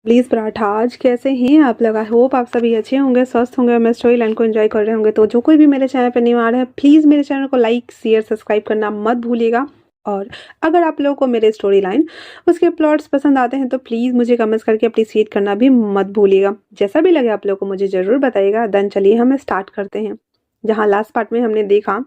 Please paratha आज कैसे हैं आप लोग? आई होप आप सभी अच्छे होंगे, स्वस्थ होंगे और मैं स्टोरी लाइन को एंजॉय कर रहे होंगे। तो जो कोई भी मेरे चैनल पर न्यू आ रहा है, प्लीज़ मेरे चैनल को लाइक शेयर सब्सक्राइब करना मत भूलिएगा। और अगर आप लोगों को मेरे स्टोरी लाइन उसके प्लॉट्स पसंद आते हैं तो प्लीज़ मुझे कमेंट्स करके अप्रिशिएट करना भी मत भूलिएगा। जैसा भी लगे आप लोगों को मुझे ज़रूर बताइएगा। देन चलिए हम स्टार्ट करते हैं। जहाँ लास्ट पार्ट में हमने देखा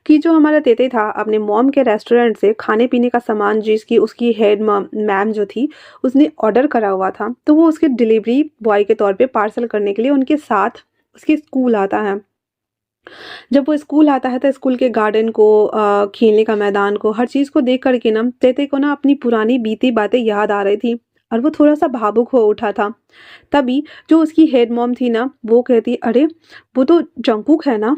कि जो हमारा तेते था अपने मॉम के रेस्टोरेंट से खाने पीने का सामान जिसकी उसकी हेड मैम जो थी उसने ऑर्डर करा हुआ था, तो वो उसके डिलीवरी बॉय के तौर पे पार्सल करने के लिए उनके साथ उसके स्कूल आता है। जब वो स्कूल आता है तो स्कूल के गार्डन को खेलने का मैदान को हर चीज़ को देख कर के ना तेते को ना अपनी पुरानी बीती बातें याद आ रही थी और वो थोड़ा सा भावुक हो उठा था। तभी जो उसकी हेड मॉम थी ना वो कहती, अरे वो तो जंकुक है ना?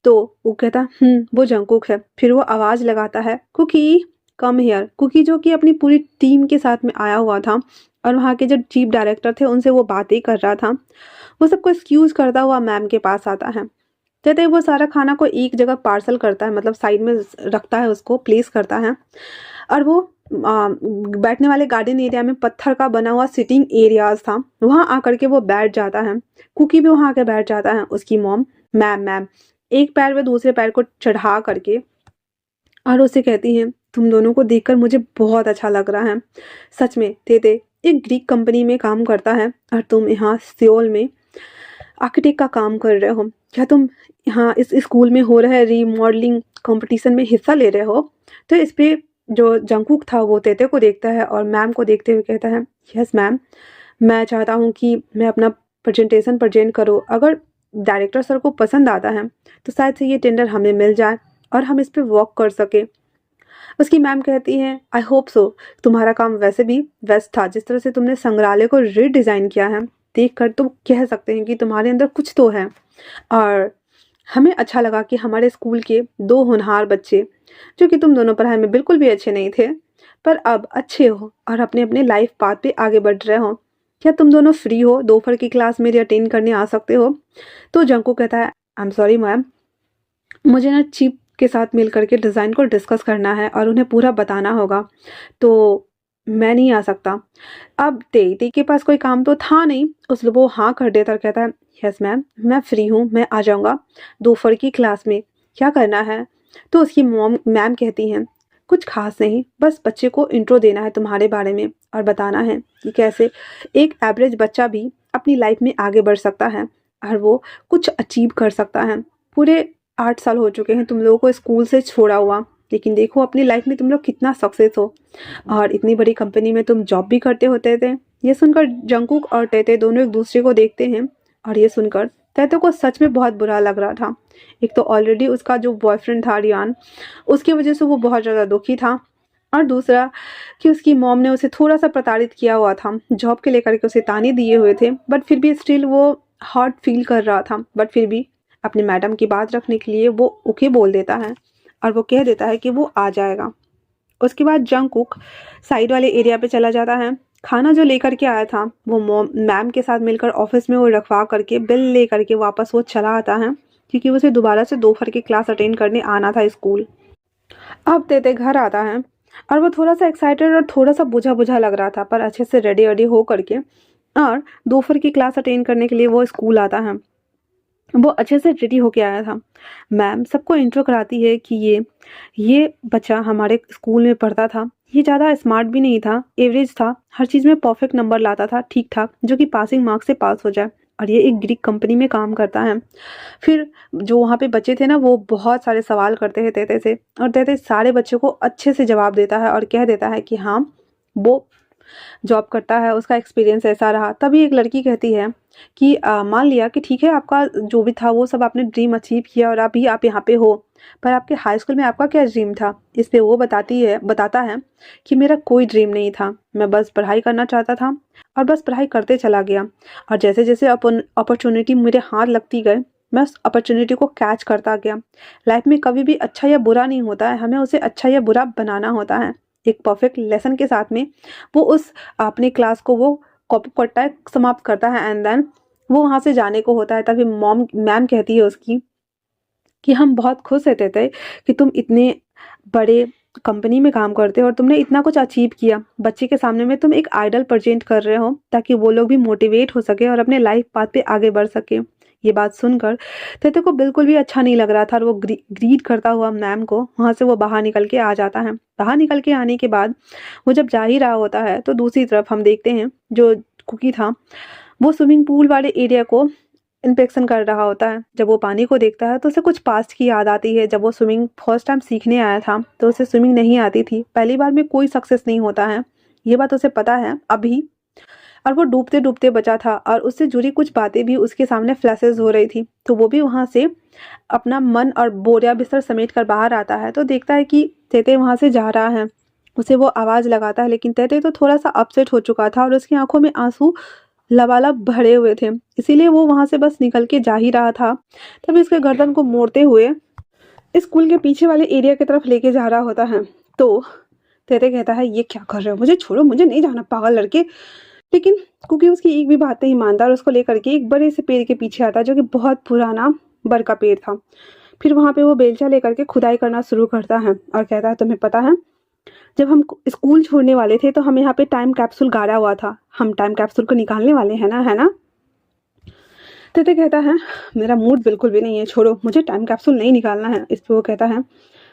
तो वो कहता वो जंकुक है। फिर वो आवाज़ लगाता है, कुकी कम हियर। कुकी जो कि अपनी पूरी टीम के साथ में आया हुआ था और वहाँ के जो चीफ डायरेक्टर थे उनसे वो बातें कर रहा था। वो सबको एक्सक्यूज़ करता हुआ मैम के पास आता है। कहते वो सारा खाना को एक जगह पार्सल करता है, मतलब साइड में रखता है, उसको प्लेस करता है और वो बैठने वाले गार्डन एरिया में पत्थर का बना हुआ सिटिंग एरियाज था, वहाँ आकर के वो बैठ जाता है। कुकी भी वहाँ आके बैठ जाता है। उसकी मॉम मैम मैम एक पैर में दूसरे पैर को चढ़ा करके और उसे कहती हैं, तुम दोनों को देखकर मुझे बहुत अच्छा लग रहा है। सच में तेते एक ग्रीक कंपनी में काम करता है और तुम यहाँ सियोल में आर्किटेक्ट का काम कर रहे हो। क्या तुम यहाँ इस स्कूल में हो रहे रीमॉडलिंग कंपटीशन में हिस्सा ले रहे हो? तो इस पे जो जंकुक था वो तेते को देखता है और मैम को देखते हुए कहता है, यस मैम, मैं चाहता हूँ कि मैं अपना प्रेजेंटेशन प्रेजेंट करूँ। अगर डायरेक्टर सर को पसंद आता है तो शायद से ये टेंडर हमें मिल जाए और हम इस पे वर्क कर सके। उसकी मैम कहती हैं, आई होप सो। तुम्हारा काम वैसे भी बेस्ट था। जिस तरह से तुमने संग्रहालय को रीडिज़ाइन किया है, देखकर तो कह सकते हैं कि तुम्हारे अंदर कुछ तो है। और हमें अच्छा लगा कि हमारे स्कूल के 2 होनहार बच्चे, जो कि तुम दोनों पढ़ाई में बिल्कुल भी अच्छे नहीं थे, पर अब अच्छे हो और अपने-अपने लाइफ पाथ पे आगे बढ़ रहे हो। क्या तुम दोनों फ्री हो? दोपहर की क्लास मेरी अटेंड करने आ सकते हो? तो जंकू कहता है, आई एम सॉरी मैम, मुझे ना चीफ के साथ मिल कर के डिज़ाइन को डिस्कस करना है और उन्हें पूरा बताना होगा, तो मैं नहीं आ सकता। अब तेई के पास कोई काम तो था नहीं, उसलिए वो हाँ कर देता और कहता है, यस मैम, मैं फ्री हूँ, मैं आ जाऊँगा दोपहर की क्लास में। क्या करना है? तो उसकी मॉम मैम कहती हैं, कुछ खास नहीं, बस बच्चे को इंट्रो देना है तुम्हारे बारे में और बताना है कि कैसे एक एवरेज बच्चा भी अपनी लाइफ में आगे बढ़ सकता है और वो कुछ अचीव कर सकता है। पूरे 8 साल हो चुके हैं तुम लोगों को स्कूल से छोड़ा हुआ, लेकिन देखो अपनी लाइफ में तुम लोग कितना सक्सेस हो और इतनी बड़ी कंपनी में तुम जॉब भी करते होते थे। ये सुनकर जंकुक और तेते दोनों एक दूसरे को देखते हैं और ये सुनकर तेते को सच में बहुत बुरा लग रहा था। एक तो ऑलरेडी उसका जो बॉयफ्रेंड था रियान, उसकी वजह से वो बहुत ज़्यादा दुखी था और दूसरा कि उसकी मॉम ने उसे थोड़ा सा प्रताड़ित किया हुआ था, जॉब के लेकर के उसे ताने दिए हुए थे, बट फिर भी स्टिल वो हर्ट फील कर रहा था। बट फिर भी अपने मैडम की बात रखने के लिए वो ओके बोल देता है और वो कह देता है कि वो आ जाएगा। उसके बाद जंकुक साइड वाले एरिया पे चला जाता है। खाना जो लेकर के आया था वो मैम के साथ मिलकर ऑफिस में वो रखवा करके बिल ले करके वापस वो चला आता है, क्योंकि उसे दोबारा से दोपहर की क्लास अटेंड करने आना था स्कूल। अब तेते घर आता है और वो थोड़ा सा एक्साइटेड और थोड़ा सा बुझा बुझा लग रहा था, पर अच्छे से रेडी वेडी हो करके और दोपहर की क्लास अटेंड करने के लिए वो स्कूल आता है। वो अच्छे से रेडी होके आया था। मैम सबको इंट्रो कराती है कि ये बच्चा हमारे स्कूल में पढ़ता था। ये ज़्यादा स्मार्ट भी नहीं था, एवरेज था, हर चीज़ में परफेक्ट नंबर लाता था, ठीक-ठाक, जो कि पासिंग मार्क्स से पास हो जाए और ये एक ग्रीक कंपनी में काम करता है। फिर जो वहाँ पे बच्चे थे ना वो बहुत सारे सवाल करते हैं तेते से और तेते सारे बच्चों को अच्छे से जवाब देता है और कह देता है कि हाँ, वो जॉब करता है, उसका एक्सपीरियंस ऐसा रहा। तभी एक लड़की कहती है कि मान लिया कि ठीक है आपका जो भी था वो सब आपने ड्रीम अचीव किया और अभी आप यहाँ पे हो, पर आपके हाई स्कूल में आपका क्या ड्रीम था? इस पे वो बताता है कि मेरा कोई ड्रीम नहीं था, मैं बस पढ़ाई करना चाहता था और बस पढ़ाई करते चला गया और जैसे-जैसे अपॉर्चुनिटी मेरे हाथ लगती गए, मैं उस अपॉर्चुनिटी को कैच करता गया। लाइफ में कभी भी अच्छा या बुरा नहीं होता है, हमें उसे अच्छा या बुरा बनाना होता है। एक परफेक्ट लेसन के साथ में वो उस अपनी क्लास को वो कॉपी करता है, समाप्त करता है एंड देन वो वहाँ से जाने को होता है। तभी मैम कहती है उसकी कि हम बहुत खुश रहते थे कि तुम इतने बड़े कंपनी में काम करते हो और तुमने इतना कुछ अचीव किया, बच्चे के सामने में तुम एक आइडल प्रेजेंट कर रहे हो ताकि वो लोग भी मोटिवेट हो सके और अपने लाइफ पाथ पे आगे बढ़ सके। ये बात सुनकर तेते को बिल्कुल भी अच्छा नहीं लग रहा था और वो ग्रीड करता हुआ मैम को वहां से वो बाहर निकल के आ जाता है। बाहर निकल के आने के बाद वो जब जा ही रहा होता है तो दूसरी तरफ हम देखते हैं जो कुकी था वो स्विमिंग पूल वाले एरिया को इंस्पेक्शन कर रहा होता है। जब वो पानी को देखता है तो उसे कुछ पास्ट की याद आती है। जब वो स्विमिंग फर्स्ट टाइम सीखने आया था तो उसे स्विमिंग नहीं आती थी, पहली बार में कोई सक्सेस नहीं होता है, ये बात उसे पता है अभी। और वो डूबते डूबते बचा था और उससे जुड़ी कुछ बातें भी उसके सामने फ्लैशेस हो रही थी। तो वो भी वहाँ से अपना मन और बोरिया बिस्तर समेट कर बाहर आता है तो देखता है कि तेते वहाँ से जा रहा है। उसे वो आवाज़ लगाता है लेकिन तेते तो थोड़ा सा अपसेट हो चुका था और उसकी आंखों में आंसू लबालब भरे हुए थे, इसीलिए वो वहां से बस निकल के जा ही रहा था। तभी उसके गर्दन को मोड़ते हुए स्कूल के पीछे वाले एरिया की तरफ लेके जा रहा होता है। तो तेते कहता है ये क्या कर रहे हो, मुझे छोड़ो, मुझे नहीं जाना पागल लड़के। लेकिन कुकी उसकी एक भी बात नहीं मानता और उसको लेकर के एक बड़े से पेड़ के पीछे आता है जो कि बहुत पुराना बर का पेड़ था। फिर वहां पे वो बेलचा लेकर के खुदाई करना शुरू करता है और कहता है तुम्हें पता है जब हम स्कूल छोड़ने वाले थे तो हम यहाँ पे टाइम कैप्सूल गाड़ा हुआ था, हम टाइम कैप्सूल को निकालने वाले हैं ना, है ना। तेते कहता है मेरा मूड बिल्कुल भी नहीं है, छोड़ो, मुझे टाइम कैप्सूल नहीं निकालना है। इस पे वो कहता है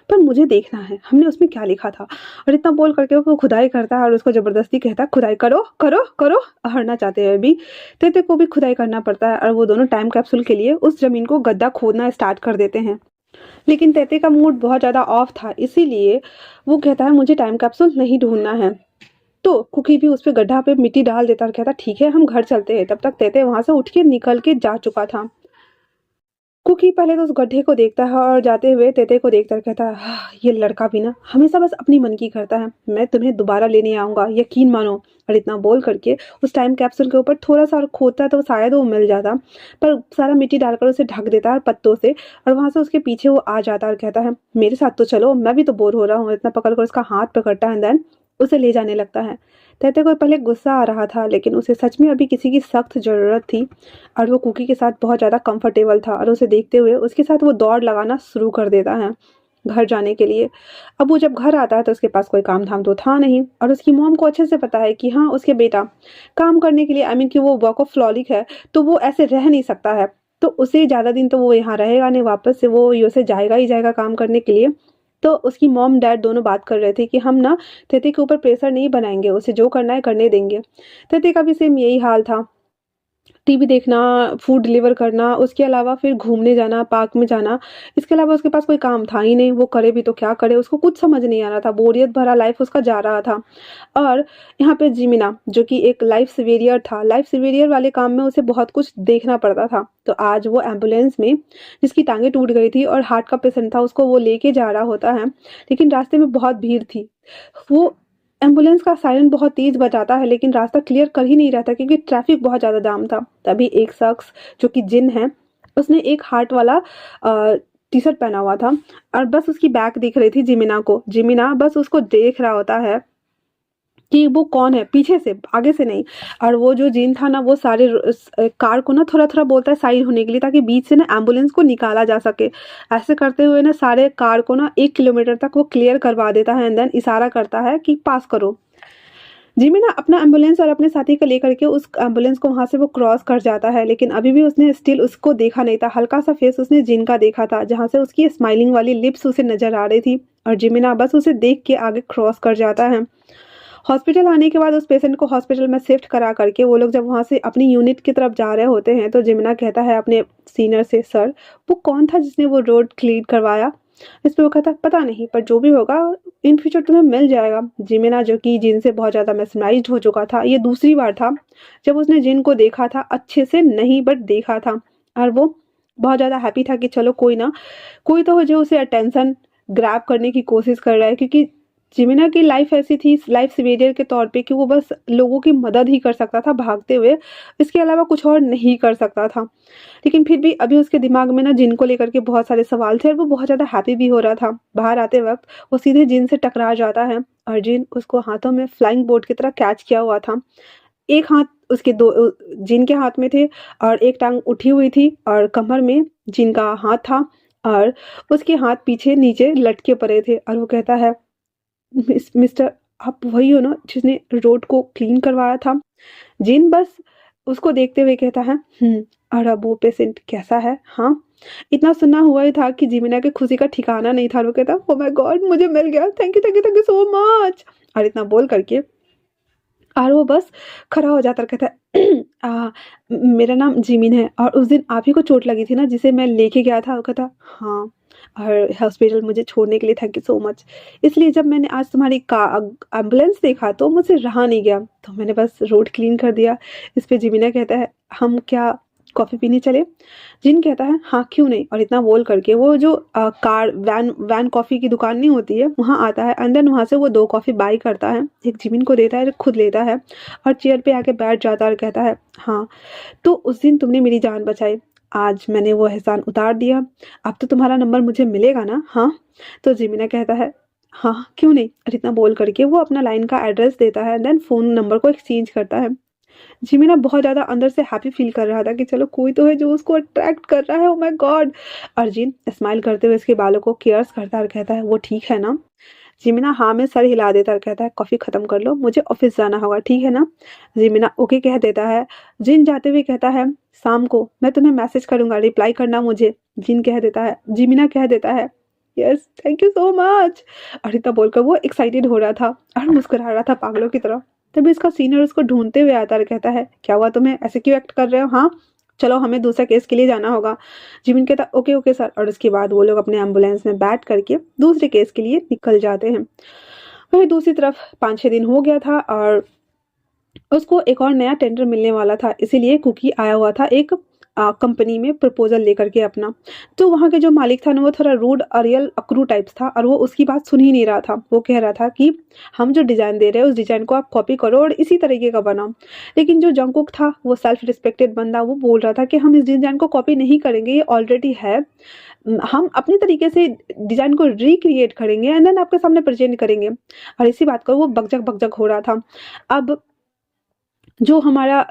पर मुझे देखना है हमने उसमें क्या लिखा था। और इतना बोल करके वो खुदाई करता है और उसको जबरदस्ती कहता है खुदाई करो करो करो। हरना चाहते हुए भी तेते को भी खुदाई करना पड़ता है और वो दोनों टाइम कैप्सूल के लिए उस जमीन को गड्ढा खोदना स्टार्ट कर देते हैं। लेकिन तेते का मूड बहुत ज़्यादा ऑफ था, इसीलिए वो कहता है मुझे टाइम कैप्सूल नहीं ढूंढना है। तो कुकी भी उस पे गड्ढा पे मिट्टी डाल देता और कहता ठीक है हम घर चलते हैं। तब तक तेते वहां से उठ के निकल के जा चुका था। कुकी पहले तो उस गड्ढे को देखता है और जाते हुए तेते को देखता कहता है ये लड़का भी ना हमेशा बस अपनी मन की करता है, मैं तुम्हें दोबारा लेने आऊंगा, यकीन मानो। और इतना बोल करके उस टाइम कैप्सूल के ऊपर थोड़ा सा और खोदता तो शायद वो मिल जाता, पर सारा मिट्टी डालकर उसे ढक देता है पत्तों से। और वहां से उसके पीछे वो आ जाता और कहता है मेरे साथ तो चलो, मैं भी तो बोर हो रहा हूँ। इतना पकड़कर उसका हाथ पकड़ता है देन उसे ले जाने लगता है। तेते को पहले गुस्सा आ रहा था लेकिन उसे सच में अभी किसी की सख्त ज़रूरत थी और वो कुकी के साथ बहुत ज़्यादा कंफर्टेबल था और उसे देखते हुए उसके साथ वो दौड़ लगाना शुरू कर देता है घर जाने के लिए। अब वो जब घर आता है तो उसके पास कोई काम धाम तो था नहीं और उसकी मॉम को अच्छे से पता है कि हाँ उसके बेटा काम करने के लिए आई मीन कि वो वर्कोफ्लॉलिक है तो वो ऐसे रह नहीं सकता है। तो उसे ज़्यादा दिन तो वो यहाँ रहेगा नहीं, वापस से वो यूएसए जाएगा ही जाएगा काम करने के लिए। तो उसकी मॉम डैड दोनों बात कर रहे थे कि हम ना तेते के ऊपर प्रेशर नहीं बनाएंगे, उसे जो करना है करने देंगे। तेते का भी सेम यही हाल था, टीवी देखना, फूड डिलीवर करना, उसके अलावा फिर घूमने जाना, पार्क में जाना, इसके अलावा उसके पास कोई काम था ही नहीं। वो करे भी तो क्या करे, उसको कुछ समझ नहीं आ रहा था, बोरियत भरा लाइफ उसका जा रहा था। और यहाँ पे जिमिना जो कि एक लाइफ सिवेरियर था, लाइफ सिवेरियर वाले काम में उसे बहुत कुछ देखना पड़ता था। तो आज वो एम्बुलेंस में जिसकी टांगे टूट गई थी और हार्ट का पेशेंट था उसको वो लेके जा रहा होता है, लेकिन रास्ते में बहुत भीड़ थी। वो एम्बुलेंस का सायरन बहुत तेज बजाता है लेकिन रास्ता क्लियर कर ही नहीं रहता क्योंकि ट्रैफिक बहुत ज़्यादा जाम था। तभी एक शख्स जो कि जिन है उसने एक हार्ट वाला टी शर्ट पहना हुआ था और बस उसकी बैक दिख रही थी जिमिना को। जिमिना बस उसको देख रहा होता है कि वो कौन है, पीछे से, आगे से नहीं। और वो जो जिन था ना वो सारे कार को ना थोड़ा थोड़ा बोलता है साइड होने के लिए ताकि बीच से ना एम्बुलेंस को निकाला जा सके। ऐसे करते हुए ना सारे कार को ना 1 किलोमीटर तक वो क्लियर करवा देता है एंड देन इशारा करता है कि पास करो। जिमी ना अपना एम्बुलेंस और अपने साथी को लेकर के उस एम्बुलेंस को वहां से वो क्रॉस कर जाता है, लेकिन अभी भी उसने स्टिल उसको देखा नहीं था। हल्का सा फेस उसने जिन का देखा था जहां से उसकी स्माइलिंग वाली लिप्स उसे नजर आ रही थी और जिमिना बस उसे देख के आगे क्रॉस कर जाता है। हॉस्पिटल आने के बाद उस पेशेंट को हॉस्पिटल में शिफ्ट करा करके वो लोग जब वहाँ से अपनी यूनिट की तरफ जा रहे होते हैं तो जिमिना कहता है अपने सीनियर से सर वो कौन था जिसने वो रोड क्लीन करवाया। इस पे वो कहता पता नहीं पर जो भी होगा इन फ्यूचर तुम्हें मिल जाएगा। जिमिना जो कि जिन से बहुत ज़्यादा मेस्मराइज्ड हो चुका था, ये दूसरी बार था जब उसने जिन को देखा था, अच्छे से नहीं बट देखा था। और वो बहुत ज़्यादा हैप्पी था कि चलो कोई ना कोई तो हो जो उसे अटेंशन ग्रैब करने की कोशिश कर रहा है, क्योंकि जिमिना की लाइफ ऐसी थी लाइफ सिवेरियर के तौर पे कि वो बस लोगों की मदद ही कर सकता था भागते हुए, इसके अलावा कुछ और नहीं कर सकता था। लेकिन फिर भी अभी उसके दिमाग में ना जिन को लेकर के बहुत सारे सवाल थे और वो बहुत ज़्यादा हैप्पी भी हो रहा था। बाहर आते वक्त वो सीधे जिन से टकरा जाता है और जिन उसको हाथों में फ्लाइंग बोर्ड की तरह कैच किया हुआ था। एक हाथ उसके दो जिन के हाथ में थे और एक टांग उठी हुई थी और कमर में जिन का हाथ था और उसके हाथ पीछे नीचे लटके पड़े थे। और वो कहता है मिस्टर आप वही हो ना जिसने रोड को क्लीन करवाया था? जिन बस उसको देखते हुए कहता है, और अब वो पेशेंट कैसा है? हाँ, इतना सुना हुआ ही था कि जिमिना की खुशी का ठिकाना नहीं था। और वो कहता, ओह माय गॉड, मुझे मिल गया, thank you thank you thank you so much. और इतना बोल करके और वो बस खड़ा हो जाता और कहता है, मेरा नाम जिमिन है और उस दिन आप ही को चोट लगी थी ना जिसे मैं लेके गया था? वो कहता, हाँ, और हॉस्पिटल मुझे छोड़ने के लिए थैंक यू सो मच। इसलिए जब मैंने आज तुम्हारी का एम्बुलेंस देखा तो मुझसे रहा नहीं गया, तो मैंने बस रोड क्लीन कर दिया। इस पे जिमिना कहता है, हम क्या कॉफ़ी पीने चले? जिन कहता है, हाँ क्यों नहीं। और इतना बोल करके वो जो कार वैन वैन कॉफ़ी की दुकान नहीं होती है वहाँ आता है, एंड देन वहाँ से वो 2 कॉफ़ी बाय करता है, एक जिमिन को देता है, एक खुद लेता है और चेयर पे आके बैठ जाता है और कहता है, हाँ, तो उस दिन तुमने मेरी जान बचाई, आज मैंने वो एहसान उतार दिया, अब तो तुम्हारा नंबर मुझे मिलेगा ना? हाँ। तो जिमिना कहता है, हाँ क्यों नहीं। और इतना बोल करके वो अपना लाइन का एड्रेस देता है, देन फ़ोन नंबर को एक्सचेंज करता है। जिमिना बहुत ज़्यादा अंदर से हैप्पी फील कर रहा था कि चलो कोई तो है जो उसको अट्रैक्ट कर रहा है, ओह माय गॉड। और जिन स्माइल करते हुए इसके बालों को केयर्स करता है और कहता है, वो ठीक है ना? जिमिना हाँ में सर हिला देता और कहता है, कॉफ़ी ख़त्म कर लो, मुझे ऑफिस जाना होगा, ठीक है ना? जिमिना ओके कह देता है। जिन जाते हुए कहता है, शाम को मैं तुम्हें मैसेज करूँगा, रिप्लाई करना मुझे। जिन कह देता है, जिमिना कह देता है, yes thank you so much. और इतना बोलकर वो एक्साइटेड हो रहा था और मुस्कुरा रहा था पागलों की तरह। तभी इसका सीनियर उसको ढूंढते हुए आता और कहता है, क्या हुआ तुम्हें, ऐसे क्यों एक्ट कर रहे हो? हाँ, चलो हमें दूसरा केस के लिए जाना होगा। जिमिन कहता, ओके ओके सर। और उसके बाद वो लोग अपने एम्बुलेंस में बैठ करके दूसरे केस के लिए निकल जाते हैं। वहीं दूसरी तरफ 5-6 दिन हो गया था और उसको एक और नया टेंडर मिलने वाला था, इसीलिए कुकी आया हुआ था एक कंपनी में प्रपोजल लेकर के अपना। तो वहाँ के जो मालिक था ना वो थोड़ा रूड अरियल अकरू टाइप्स था और वो उसकी बात सुन ही नहीं रहा था। वो कह रहा था कि हम जो डिज़ाइन दे रहे हैं उस डिज़ाइन को आप कॉपी करो और इसी तरीके का बनाओ। लेकिन जो जंगकुक था वो सेल्फ रिस्पेक्टेड बंदा, वो बोल रहा था कि हम इस डिज़ाइन को कॉपी नहीं करेंगे, ये ऑलरेडी है। हम अपनी तरीके से डिज़ाइन को रिक्रिएट करेंगे एंड देन आपके सामने प्रेजेंट करेंगे। और इसी बात को वो बकझक हो रहा था। अब जो हमारा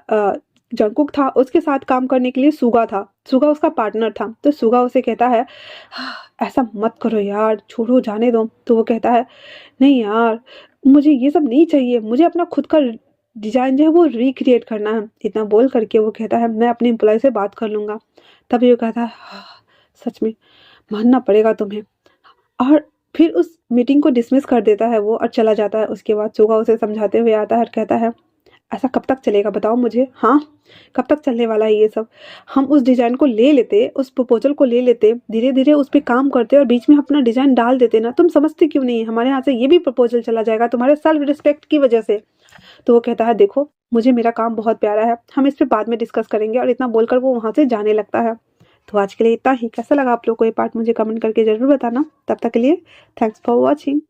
जंगकुक था उसके साथ काम करने के लिए सुगा था, सुगा उसका पार्टनर था। तो सुगा उसे कहता है, "हाँ, ऐसा मत करो यार, छोड़ो जाने दो।" तो वो कहता है, नहीं यार, मुझे ये सब नहीं चाहिए, मुझे अपना खुद का डिज़ाइन जो है वो रिक्रिएट करना है। इतना बोल करके वो कहता है, मैं अपने एम्प्लॉय से बात कर लूँगा। तभी वो कहता है, हाँ, सच में मानना पड़ेगा तुम्हें। और फिर उस मीटिंग को डिसमिस कर देता है वो और चला जाता है। उसके बाद सुगा उसे समझाते हुए आता है और कहता है, ऐसा कब तक चलेगा बताओ मुझे? हाँ, कब तक चलने वाला है ये सब? हम उस डिज़ाइन को ले लेते, उस प्रपोज़ल को ले लेते, धीरे-धीरे उस पे काम करते और बीच में अपना डिज़ाइन डाल देते ना। तुम समझते क्यों नहीं? हमारे यहाँ से ये भी प्रपोज़ल चला जाएगा तुम्हारे सेल्फ रिस्पेक्ट की वजह से। तो वो कहता है, देखो, मुझे मेरा काम बहुत प्यारा है, हम इस पे बाद में डिस्कस करेंगे। और इतना बोलकर वो वहाँ से जाने लगता है। तो आज के लिए इतना ही। कैसा लगा आप लोग को ये पार्ट मुझे कमेंट करके ज़रूर बताना। तब तक के लिए थैंक्स फॉर वॉचिंग।